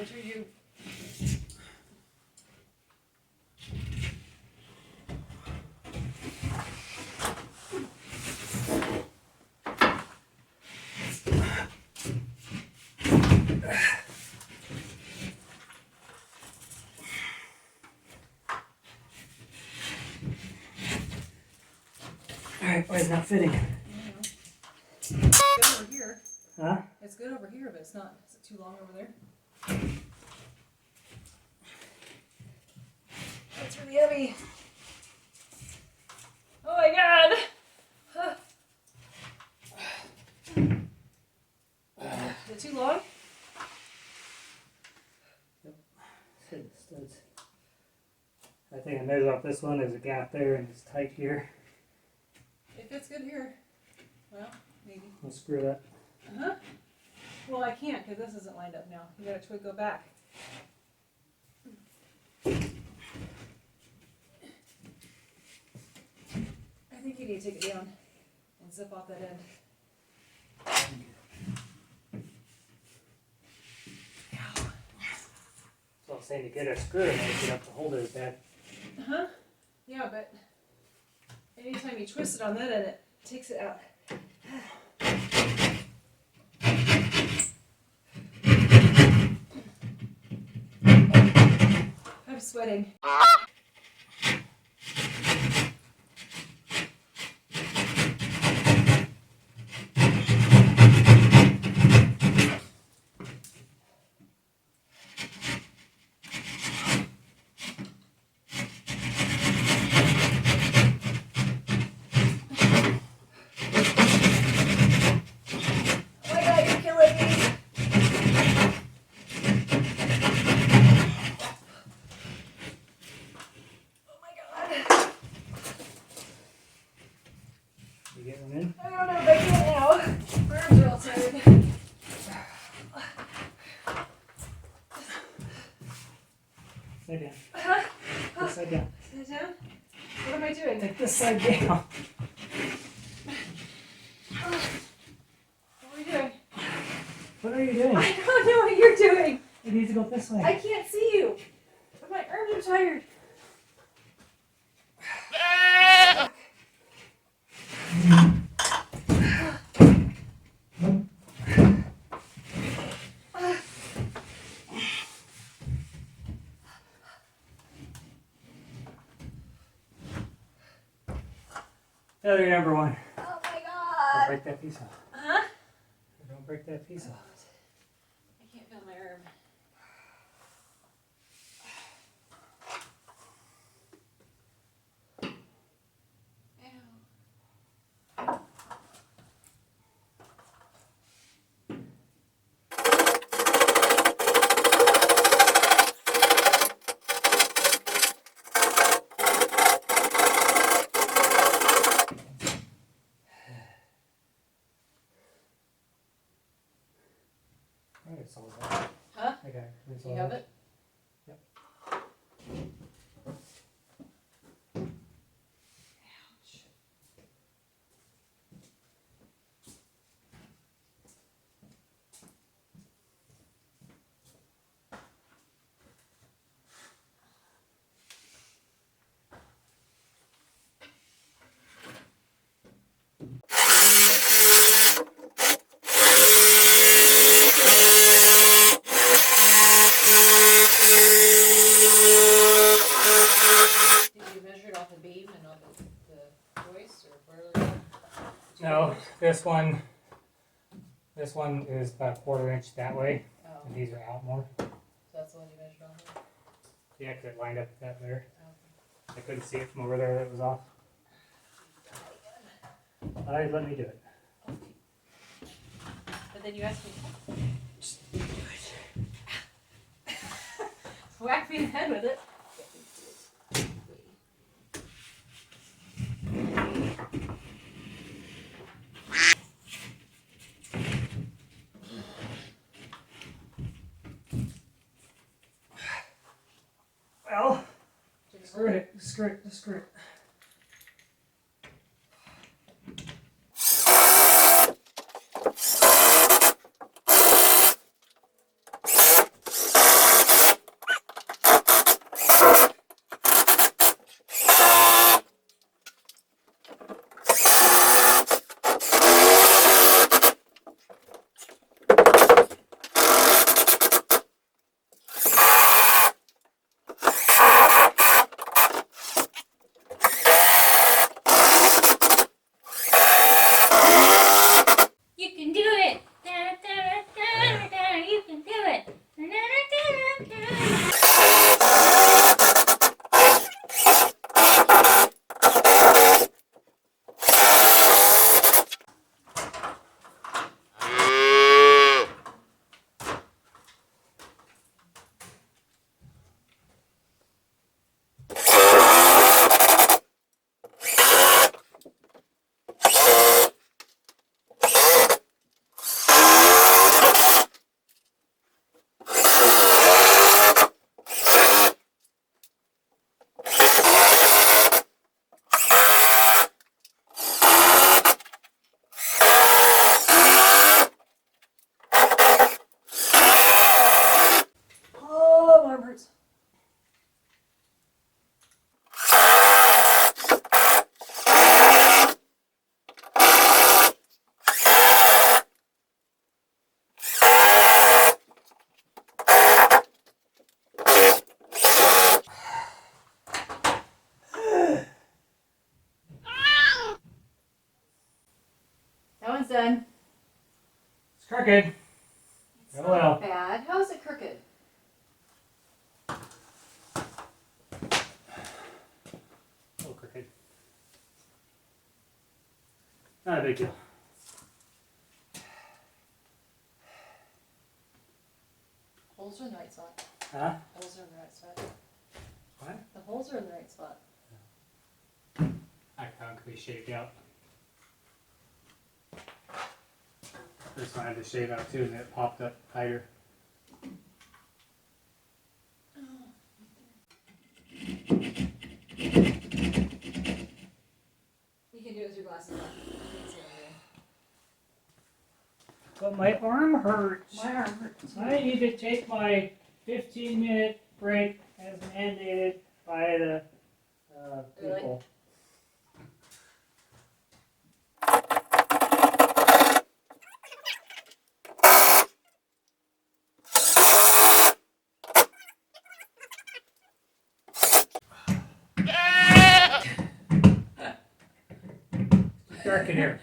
Which are you? Alright, why is it not fitting? It's good over here. Huh? It's good over here, but it's not. Is it too long over there? That's really heavy. Oh my god! Huh. Is it too long? Yep. Hit the studs. I think I measured off this one. There's a gap there and it's tight here. If it's good here, well, maybe. I'll screw that. Uh-huh. Well, I can't because this isn't lined up now. You gotta twig go back. I think you need to take it down and zip off that end. Ow. So I was saying to get a screw and get up to hold it bad. Uh-huh. Yeah, but anytime you twist it on that end, it takes it out. I'm sweating. Side down. This side down. Sit down? What am I doing? Take this side down. What are you doing? What are you doing? I don't know what you're doing. It needs to go this way. I can't see you. My arms are tired. Failure number one. Oh my Don't god. break that piece off. Huh? Don't break that piece off. I can't feel my arm. I got it solved that. Huh? I got it. It's Do you all have right. it? Yep. Ouch. Did you measure it off the beam and not the joist, or where? No, this one is about a 1/4 inch that way, Oh, and these are out more. so that's the one you measured on? Yeah, because it lined up that there. Oh. I couldn't see it from over there that it was off. Alright, let me do it. But then you asked me. Just do it. Whack me in the head with it. Well, screw it, screw it, just screw it. done. It's crooked. It's Oh, not well. bad. How is it crooked? A little crooked. Not a big deal. Holes are in the right spot. Huh? Holes are in the right spot. What? The holes are in the right spot. That kind could be shaped out. This one I had to shave out too, and it popped up tighter. You can do it with your glasses on. You can see But my arm hurts. over there. My arm hurts. I need to take my 15-minute break as mandated by the Really? people. Dark in here.